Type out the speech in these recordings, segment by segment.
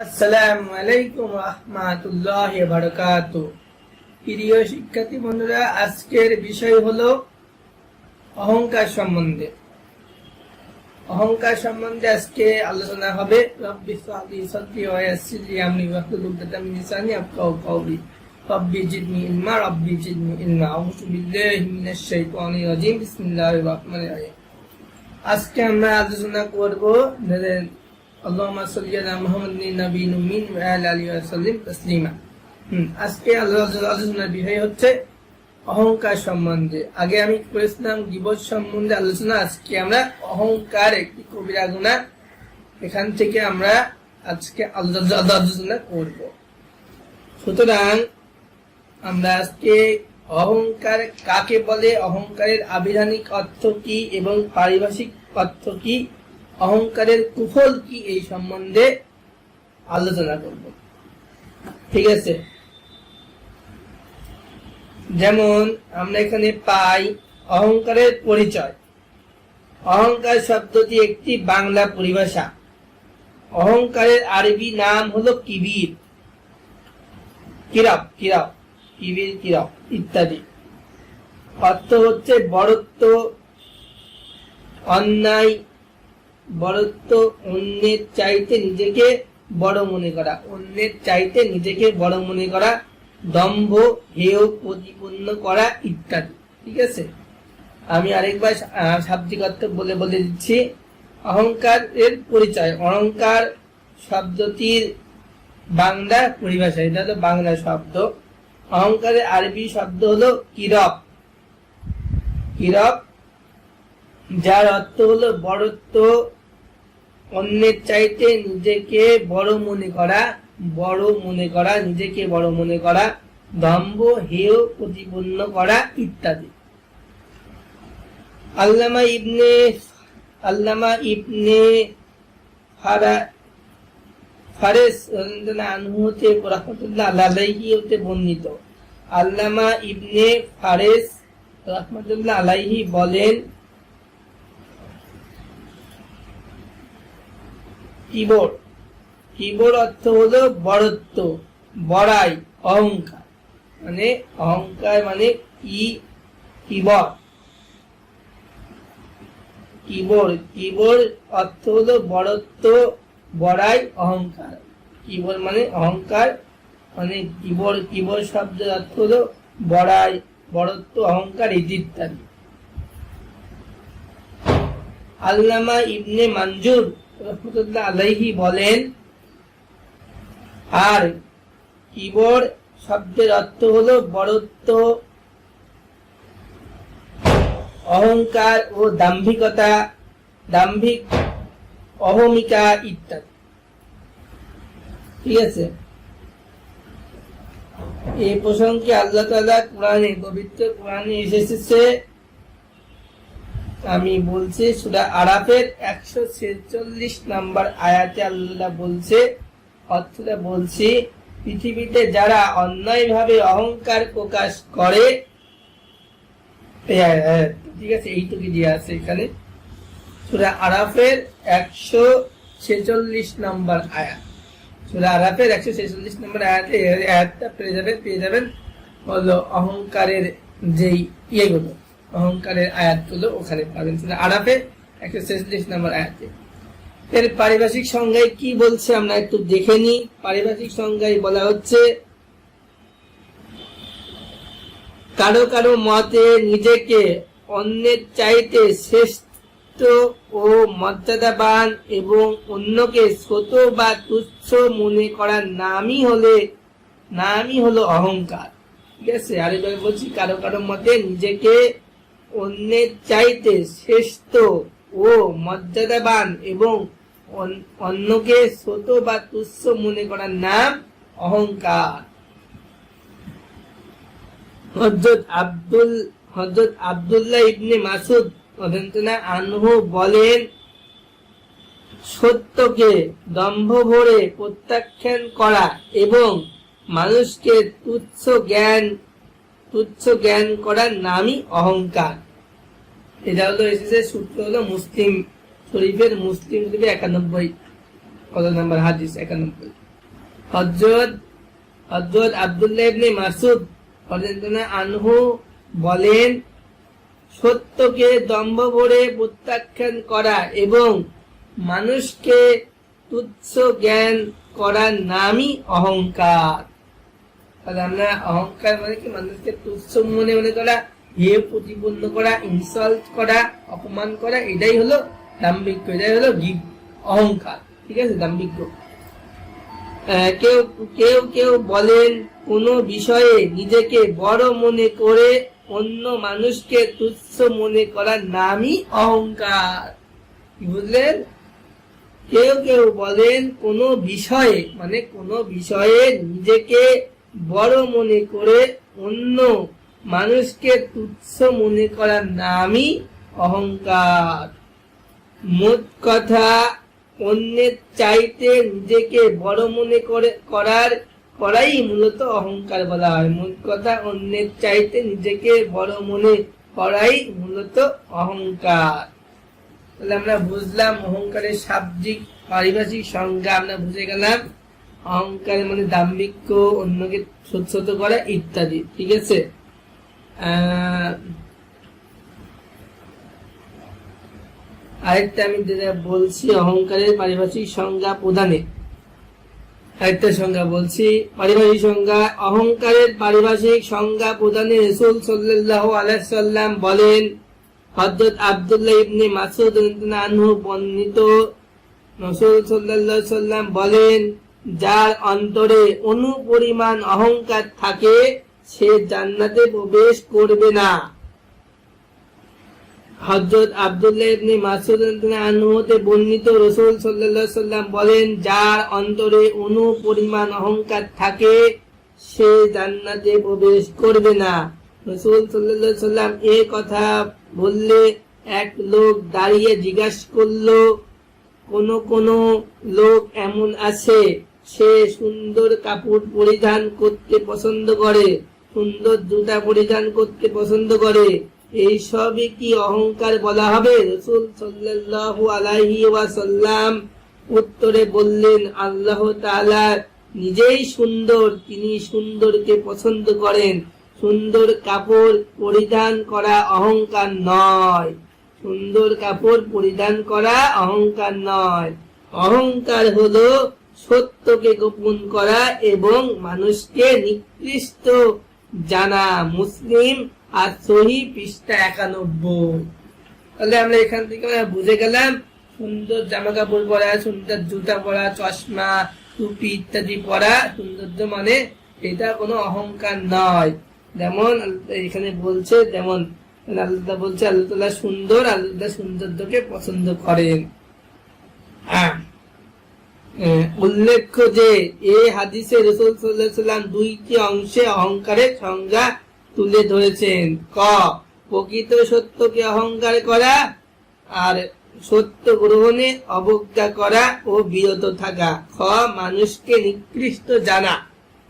আসসালামু আলাইকুম রাহমাতুল্লাহি ওয়া বারাকাতুহু। প্রিয় শিক্ষার্থী বন্ধুরা, আজকের বিষয় হলো অহংকার সম্বন্ধে। অহংকার সম্বন্ধে আজকে আলোচনা হবে। রব্বি ইশরাহ লি সাদরি ওয়া ইয়াসসির লি আমরি ওয়াহলুল উকদাতাম মিন লিসানি ইয়াফকাহু কওলি। রব্বি জিদনি ইলমা রব্বি জিদনি ইলমা। আউযু বিল্লাহি মিনাশ শাইতানির রাজিম। বিসমিল্লাহির রাহমানির রাহিম। আজকে আমরা আলোচনা করব আল্লাহুম্মা সাল্লি আলা মুহাম্মাদিন নাবিয়্যিল উম্মিয়্যিন ওয়া আলা আলিহি ওয়া সাল্লিম তাসলিমা। আজকে আলোচনার বিষয় হচ্ছে অহংকার সম্বন্ধে। আগে আমি করেছিলাম গীবত সম্বন্ধে আলোচনা। আজকে আমরা অহংকার একটি কবিরা গুনাহ, এখান থেকে আমরা আজকে আলোচনা করব। সুতরাং আমরা আজকে অহংকার কাকে বলে, অহংকারের আবিধানিক অর্থ কি এবং পারিভাষিক অর্থ কি, অহংকারের কুফল কি, এই সম্বন্ধে আলোচনা করব। ঠিক আছে? যেমন আমরা এখানে পাই অহংকারের পরিচয়। অহংকার শব্দটি একটি বাংলা পরিভাষা। অহংকারের আরবি নাম হলো কিবির, কিরব কিরব কিবির কিরব ইত্যাদি। অর্থ হচ্ছে বড়ত্ব, অন্যায়, বড়ত্ব, অন্যের চাইতে নিজেকে বড় মনে করা, অন্যের চাইতে নিজেকে বড় মনে করা, দম্ভ, হেয় প্রতিপন্ন করা ইত্যাদি। ঠিক আছে? আমি আরেকবার শাব্দিক অর্থ বলে দিচ্ছি। অহংকারের পরিচয়। অহংকার শব্দটির বাংলা পরিভাষা, এটা হলো বাংলা শব্দ। অহংকারের আরবি শব্দ হলো কিরব, কিরব, যার অর্থ হলো বড়ত্ব, অন্যের চাইতে নিজেকে বড় মনে করা, বড় মনে করা, নিজেকে বড় মনে করা, দম্ভ, হেয় প্রতিপন্ন করা ইত্যাদি। আল্লামা ইবনে ফারেস আনহু হতে রাহমাতুল্লাহ আলাইহি হতে বর্ণিত। আল্লামা ইবনে ফারেস রাহমাতুল্লাহ আলাইহি বলেন, কিবর অর্থ হলো বড়ত্ব, বড়াই, অহংকার। মানে অহংকার মানে কিবর, কিবর অর্থ হলো বড়ত্ব, বড়াই, অহংকার। কিবর মানে অহংকার, মানে কিবর শব্দের অর্থ হলো বড়াই, বড়ত্ব, অহংকার ইত্যাদি। আল্লামা ইবনে মানজুর রাহমাতুল্লাহ আলাইহি বলেন, আর কিবর শব্দের অর্থ হলো বড়ত্ব, অহংকার ও দাম্ভিকতা, দাম্ভিক, অহমিকা ইত্যাদি। ঠিক আছে? এই প্রসঙ্গে আল্লাহ তাআলা কোরআনে, পবিত্র কোরআনে এসেছে, আমি বলছি সূরা আরাফের 146 নম্বর আয়াতে আল্লাহ বলছে, অর্থটা বলছি, পৃথিবীতে যারা অন্যায়ভাবে অহংকার প্রকাশ করে, ঠিক আছে, এইটুকু দিয়ে আছে এখানে সূরা আরাফের 146 নম্বর আয়াত। সূরা আরাফের 146 নম্বর আয়াতে আয়াতটা পেয়ে যাবেন হলো অহংকারের যেই ইয়েগুলো, অহংকারের আয়াতগুলো ওখানে পাবেন সূরা আরাফে 146 নম্বর আয়াতে। এর পারিভাষিক সংজ্ঞায় কি বলছে আমরা একটু দেখে নিই। পারিভাষিক সংজ্ঞায় বলা হচ্ছে, কারো কারো মতে নিজেকে অন্যের চাইতে শ্রেষ্ঠ ও মর্যাদাবান এবং অন্যকে ছোট বা তুচ্ছ মনে করার নামই হলো অহংকার। ঠিক আছে? আরেকবার বলছি, কারো কারো মতে নিজেকে অন্যের চাইতে শ্রেষ্ঠ ও মর্যাদাবান এবং অন্যকে ছোট বা তুচ্ছ মনে করার নাম অহংকার। হযরত আব্দুল্লাহ ইবনে মাসউদ রাদিয়াল্লাহু আনহু বলেন, সত্যকে দম্ভ ভরে প্রত্যাখ্যান করা এবং মানুষকে তুচ্ছ জ্ঞান করার নামই অহংকার। এটা হলো এসেছে, সূত্র হলো মুসলিম শরীফের, মুসলিম শরীফের 91 কত নম্বর হাদিস, 91। হযরত আব্দুল্লাহ ইবনে মাসউদ রাদিয়াল্লাহু আনহু বলেন, সত্যকে দম্ভ ভরে প্রত্যাখ্যান করা এবং মানুষকে তুচ্ছ জ্ঞান করার নামই অহংকার। তাহলে আমরা অহংকার মানে কি, মানুষকে তুচ্ছ মনে করা, হেয় প্রতিপন্ন করা, ইনসাল্ট করা, অপমান করা, এটাই হলো দাম্ভিক্য, এটাই হলো অহংকার। ঠিক আছে, দাম্ভিক্য। কেউ বলেন কোন বিষয়ে নিজেকে বড় মনে করে অন্য মানুষকে তুচ্ছ মনে করার নামই অহংকার। কি বুঝলেন? কেউ বলেন কোন বিষয়ে, মানে কোন বিষয়ে নিজেকে বড় মনে করে অন্য মানুষকে তুচ্ছ মনে করার নামই অহংকার। মোট কথা, অন্যের চাইতে নিজেকে বড় মনে করাই মূলত অহংকার বলা হয়। মোট কথা, অন্যের চাইতে নিজেকে বড় মনে করাই মূলত অহংকার। তাহলে আমরা বুঝলাম অহংকারের শাব্দিক পারিভাষিক সংজ্ঞা আমরা বুঝে গেলাম। অহংকার মানে দাম্ভিক্য, অন্যকে ছোট করা ইত্যাদি। ঠিক আছে, আরেকটা আমি যেটা বলছি অহংকারের পারিভাষিক সংজ্ঞা প্রদানে, আরেকটা সংজ্ঞা বলছি পারিভাষিক সংজ্ঞা। অহংকারের পারিভাষিক সংজ্ঞা প্রদানে রাসূল সাল্লাল্লাহু আলাইহি সাল্লাম বলেন, হযরত আব্দুল্লাহ ইবনে মাসউদ রাদিয়াল্লাহু আনহু বর্ণিত, রাসূল সাল্লাল্লাহু আলাইহি সাল্লাম বলেন, যার অন্তরে অনুপরিমাণ অহংকার থাকে সে জান্নাতে প্রবেশ করবে না। হযরত আব্দুল্লাহ ইবনে মাসউদ রাদিয়াল্লাহু আনহু হতে বর্ণিত, রাসূল সাল্লাল্লাহু আলাইহি সাল্লাম বলেন, যার অন্তরে অনুপরিমাণ অহংকার থাকে সে জান্নাতে প্রবেশ করবে না। রাসূল সাল্লাল্লাহু আলাইহি সাল্লাম এই কথা বললে এক লোক দাঁড়িয়ে জিজ্ঞাসা করলো, কোন লোক এমন আছে সে সুন্দর কাপড় পরিধান করতে পছন্দ করে, সুন্দর জুতা পরিধান করতে পছন্দ করে, এই সবই কি অহংকার বলা হবে? রাসূল সাল্লাল্লাহু আলাইহি ওয়াসাল্লাম উত্তরে বললেন, আল্লাহ তাআলা নিজেই সুন্দর, তিনি সুন্দরকে পছন্দ করেন। সুন্দর কাপড় পরিধান করা অহংকার নয়, সুন্দর কাপড় পরিধান করা অহংকার নয়। অহংকার হলো সত্যকে গোপন করা এবং মানুষকে নিকৃষ্ট জানা। মুসলিম আর সহি পৃষ্ঠা 91। তাহলে আমরা এখান থেকে বুঝে গেলাম সুন্দর জামা কাপড় পরা, সুন্দর জুতা পরা, চশমা, টুপি ইত্যাদি পরা সৌন্দর্য মানে এটা কোনো অহংকার নয়। যেমন এখানে বলছে, যেমন আল্লাহ বলছে আল্লাহ তাআলা সুন্দর, আল্লাহ সৌন্দর্যকে পছন্দ করেন। উল্লেখ্য যে এই হাদিসে রাসূল সাল্লাল্লাহু আলাইহি ওয়াসাল্লাম দুইটি অংশে অহংকারের সংজ্ঞা তুলে ধরেছেন। ক, প্রকৃত সত্যকে অহংকার করা, আর সত্য গ্রহণে অবজ্ঞা করা ও বিরত থাকা। খ, মানুষকে নিকৃষ্ট জানা,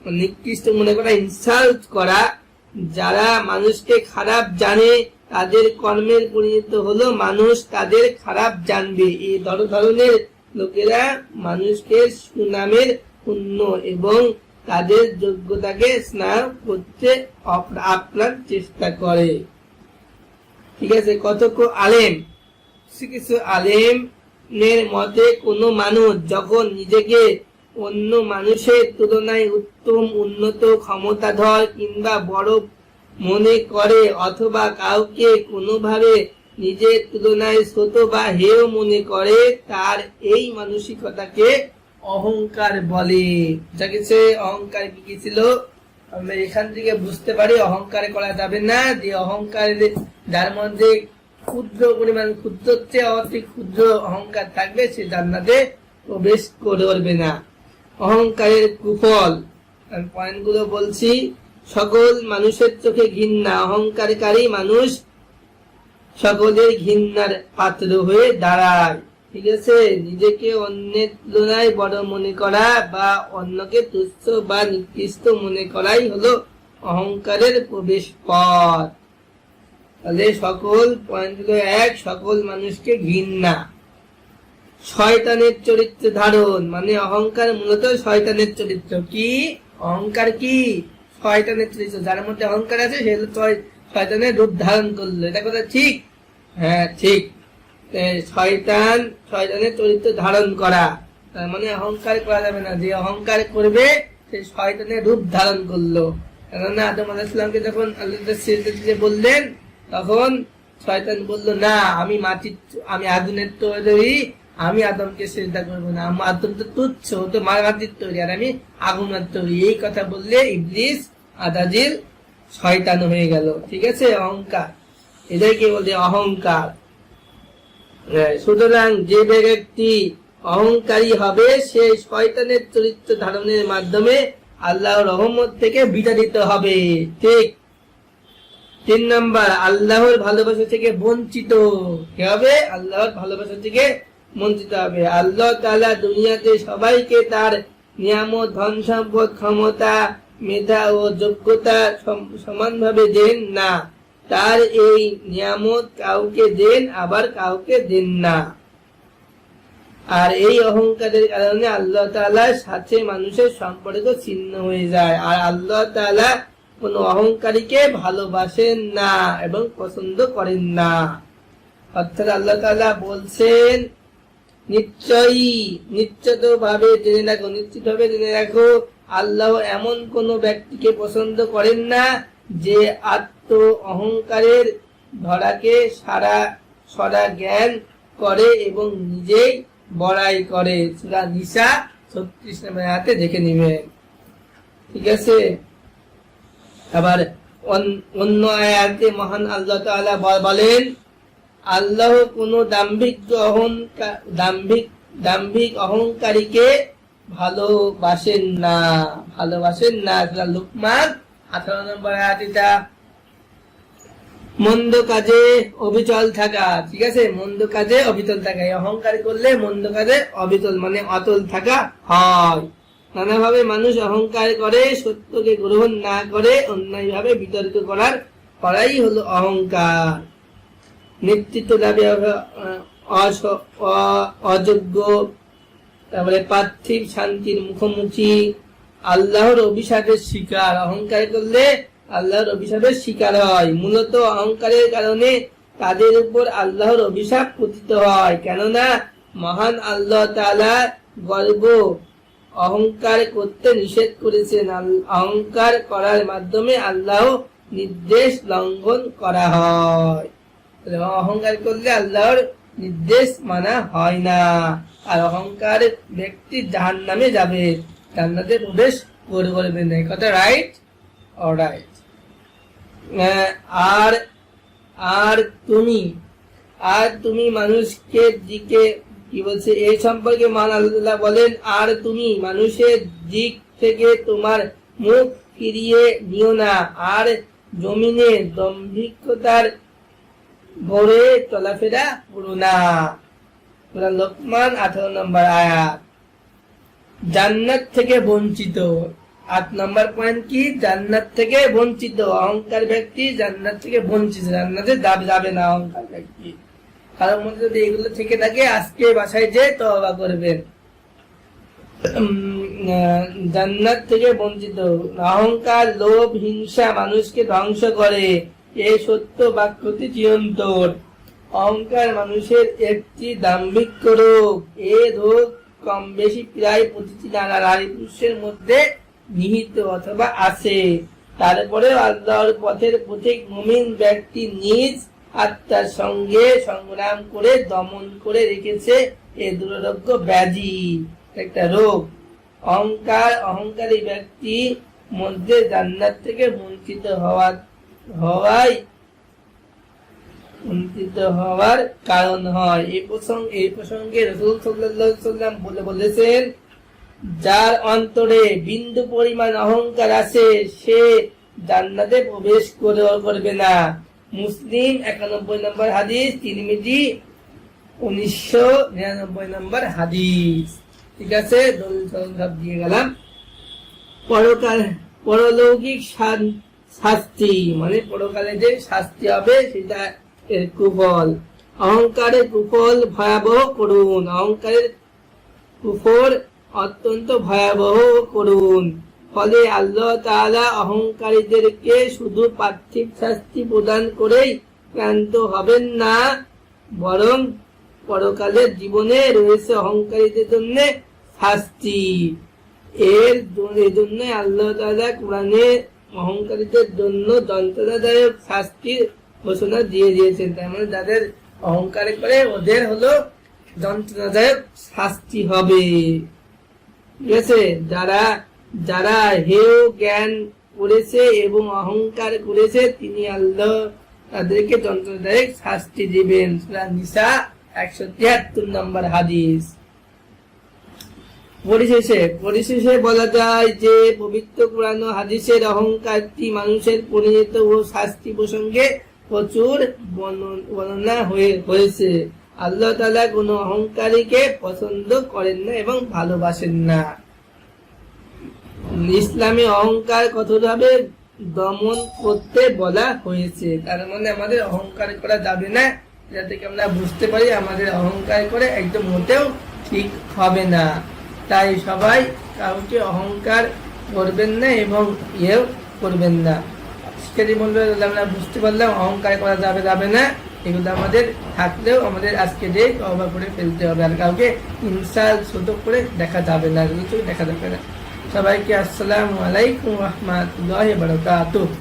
নিকৃষ্ট মনে করা, ইনসাল্ট করা। যারা মানুষকে খারাপ জানে তাদের কর্মের পরিণত হলো মানুষ তাদের খারাপ জানবে। এই ধরনের লোকেরা মানুষকে সুনামের পুণ্য এবং তাদের যোগ্যতাকে স্নান করতে আপ্রাণ চেষ্টা করে। ঠিক আছে, কতক আলেম, কিছু আলেমের মতে কোনো মানুষ যখন নিজেকে অন্য মানুষের তুলনায় উত্তম, উন্নত, ক্ষমতাধর কিংবা বড় মনে করে অথবা কাউকে কোনোভাবে নিজের তুলনায় ছোট বা হেয় মনে করে, তার এই মানসিকতাকে অহংকার বলে। যাকে অহংকার কি ছিল আমরা এখান থেকে বুঝতে পারি অহংকার করা যাবে না। যে অহংকার, যার মধ্যে ক্ষুদ্র পরিমাণ, ক্ষুদ্র চেয়ে অতি ক্ষুদ্র অহংকার থাকবে সে জান্নাতে প্রবেশ করবে না। অহংকারের কুফল পয়েন্টগুলো বলছি। সকল মানুষের চোখে ঘৃণা, অহংকারী মানুষ সকলের ঘৃণার পাত্র হয়ে দাঁড়ায়। ঠিক আছে, নিজেকে অন্যের তুলনায় বড় মনে করা বা অন্যকে তুচ্ছ বা নিকৃষ্ট মনে করাই হলো অহংকারের প্রবেশ পথ। তাহলে সকল পয়েন্টগুলো এক, সকল মানুষকে ঘৃণা, শয়তানের চরিত্র ধারণ, মানে অহংকার মূলত শয়তানের চরিত্র। কি অহংকার? কি শয়তানের চরিত্র। যার মধ্যে অহংকার আছে সে শয়তানের রূপ ধারণ করলো। এটা কথা ঠিক? হ্যাঁ ঠিক। শয়তানের চরিত্র ধারণ করা, তার মানে অহংকার করা যাবে না। যে অহংকার করবে সে শয়তানের রূপ ধারণ করলো। কেননা আদম আলাইহিস সালামকে যখন আল্লাহ সিজদা দিতে বললেন, তখন শয়তান বলল, না আমি আগুনের তৈরি, আমি আদমকে সিজদা করবো না, আদম তো তুচ্ছ, ও তো মাটির তৈরি, আর আমি আগুনের তৈরি। এই কথা বললে ইবলিস আদাজিল শয়তান হয়ে গেল। ঠিক আছে? অহংকার, এদেরকে বলে অহংকার। সুতরাং যে ব্যক্তি অহংকারী হবে সে শয়তানের চরিত্র ধারণের মাধ্যমে আল্লাহর রহমত থেকে বিতাড়িত হবে। ঠিক। 3 নাম্বার, আল্লাহর ভালোবাসা থেকে বঞ্চিত। কি হবে? আল্লাহর ভালোবাসা থেকে বঞ্চিত হবে। আল্লাহ তাআলা দুনিয়াতে সবাইকে তার নিয়ামত, ধন সম্পদ, ক্ষমতা, মেধা ও যোগ্যতা সমানভাবে দেন না। তার এই নিয়ামত কাউকে দেন, আবার কাউকে দেন না। আর এই অহংকারের কারণে আল্লাহ তাআলার সাথে মানুষের সম্পর্ক ছিন্ন হয়ে যায়। আর আল্লাহ তাআলা কোন অহংকারীকে ভালোবাসেন না এবং পছন্দ করেন না। অর্থাৎ আল্লাহ তাআলা বলছেন, নিশ্চিত ভাবে জেনে রাখো আল্লাহ এমন কোন ব্যক্তিকে পছন্দ করেন না যে আত্ম অহংকারের ধরাকে সরা জ্ঞান করে এবং নিজেই বড়াই করে। সূরা নিসা 36 নম্বর আয়াতে দেখে নিবে। ঠিক আছে? আবার অন্য আয়াতে মহান আল্লাহ তাআলা বলেন, আল্লাহ কোন দাম্ভিক অহংকারীকে ভালোবাসেন না। সূরা লুকমান 18 নম্বর আয়াতটা। মন্দ কাজে অবিচল থাকা। ঠিক আছে? মন্দ কাজে অবিচল থাকা। অহংকার করলে মন্দ কাজে অবিচল, মানে অটল থাকা হয়। নানাভাবে মানুষ অহংকার করে, সত্যকে গ্রহণ না করে অন্যায় ভাবে বিতর্ক করাই হলো অহংকার। নেতৃত্ব দাবি অযোগ্য, তারপরে পার্থিব শান্তির মুখোমুখি, আল্লাহর অভিশাপের শিকার। অহংকার করলে আল্লাহর অভিশাপের শিকার হয়। মূলত অহংকারের কারণে তাদের উপর আল্লাহর অভিশাপ পতিত হয়। কেননা মহান আল্লাহ তাআলা গর্ব অহংকার করতে নিষেধ করেছেন। অহংকার করার মাধ্যমে আল্লাহ নির্দেশ লঙ্ঘন করা হয়। অহংকার করলে আল্লাহর নির্দেশ মানা হয় না। আর অহংকার ব্যক্তি জাহান্নামে যাবে, জান্নাতে প্রবেশ করবে না। কথা রাইট? অলরাইট। আর তুমি মানুষকে দিকে কি বলছে এই সম্পর্কে মহান আল্লাহ বলেন, আর তুমি মানুষের দিক থেকে তোমার মুখ ফিরিয়ে নিও না, আর জমিনে দাম্ভিকতার ভরে চলাফেরা করো না। সূরা লোকমান 18 নম্বর আয়াত। জান্নাত থেকে বঞ্চিত। 8 নম্বর পয়েন্ট কি? জান্নাত থেকে বঞ্চিত। অহংকার ব্যক্তি জান্নাত থেকে বঞ্চিত, জান্নাতে যাবে না অহংকার ব্যক্তি। কারোর মধ্যে যদি এগুলো থেকে থাকে, আজকে বাসায় যে তওবা করবেন। জান্নাত থেকে বঞ্চিত। অহংকার, লোভ, হিংসা মানুষকে ধ্বংস করে। এই সত্য বাক্যটি চিরন্তন। অহংকার মানুষের একটি দাম্ভিক রোগ। এই রোগ কম বেশি প্রায় প্রতিটি নারী পুরুষের মধ্যে নিহিত অথবা আছে। তারপরে আল্লাহর পথের পথিক মুমিন ব্যক্তি নিজ আত্মার সঙ্গে সংগ্রাম করে দমন করে রেখেছে এ দুরারোগ্য ব্যাধি, একটা রোগ। অহংকারী ব্যক্তি মধ্যে জান্নাত থেকে বঞ্চিত হওয়ার কারণ হয়। এই প্রসঙ্গে রাসূল সাল্লাল্লাহু আলাইহি ওয়াসাল্লাম বলেছেন, যার অন্তরে বিন্দু পরিমাণ অহংকার আছে সে জান্নাতে প্রবেশ করবে না। মুসলিম 91 নম্বর হাদিস, তিরমিজি 1999 নম্বর হাদিস। ঠিক আছে? দলিল সব দিয়ে গেলাম। পরলৌকিক শাস্তি, মানে পরকালে যে শাস্তি হবে সেটা এর কুফল। অহংকারের কুফল ভয়াবহ করুন, অহংকারের কুফর অত্যন্ত ভয়াবহ করুন। ফলে আল্লাহ তাআলা অহংকারীদেরকে শুধু পার্থিব শাস্তি প্রদান করেই ক্লান্ত হবেন না, বরং পরকালের জীবনে রয়েছে অহংকারীদের জন্য শাস্তি। জন্য আল্লাহ তাআলা কোরআনে অহংকারীদের জন্য যন্ত্রণাদায়ক শাস্তির ঘোষণা দিয়ে দিয়েছেন। তার মানে যাদের অহংকার করে ওদের হলো যন্ত্রণাদায়ক শাস্তি হবে। ঠিক আছে, যারা যারা হেয় জ্ঞান করেছে এবং অহংকার করেছে তিনি আল্লাহ তাদেরকে যন্ত্রণাদায়ক শাস্তি দিবেন। সূরা নিসা 173 নম্বর হাদিস। পরিশেষে বলা যায় যে পবিত্র কোরআন ও হাদিসের অহংকারটি মানুষের পরিণত ও শাস্তি প্রসঙ্গে প্রচুর বর্ণনা হয়েছে। আল্লাহ তাআলা কোন অহংকারীকে পছন্দ করেন না এবং ভালোবাসেন না। ইসলামে অহংকার কঠোরভাবে দমন করতে বলা হয়েছে। তার মানে আমাদের অহংকার করা যাবে না, যাতে থেকে আমরা বুঝতে পারি আমাদের অহংকার করে একদম মোটেও ঠিক হবে না। তাই সবাই কাউকে অহংকার করবেন না এবং ইয়েও করবেন না। আজকের বলবে আমরা বুঝতে পারলাম অহংকার করা যাবে না, এগুলো আমাদের থাকলেও আমাদের আজকে যে তওবা করে ফেলতে হবে, আর কাউকে ইনসাল ছোট করে দেখা যাবে না, দেখা যাবে না। সবাইকে আসসালামু আলাইকুম ওয়া রাহমাতুল্লাহি ওয়া বারাকাতুহু।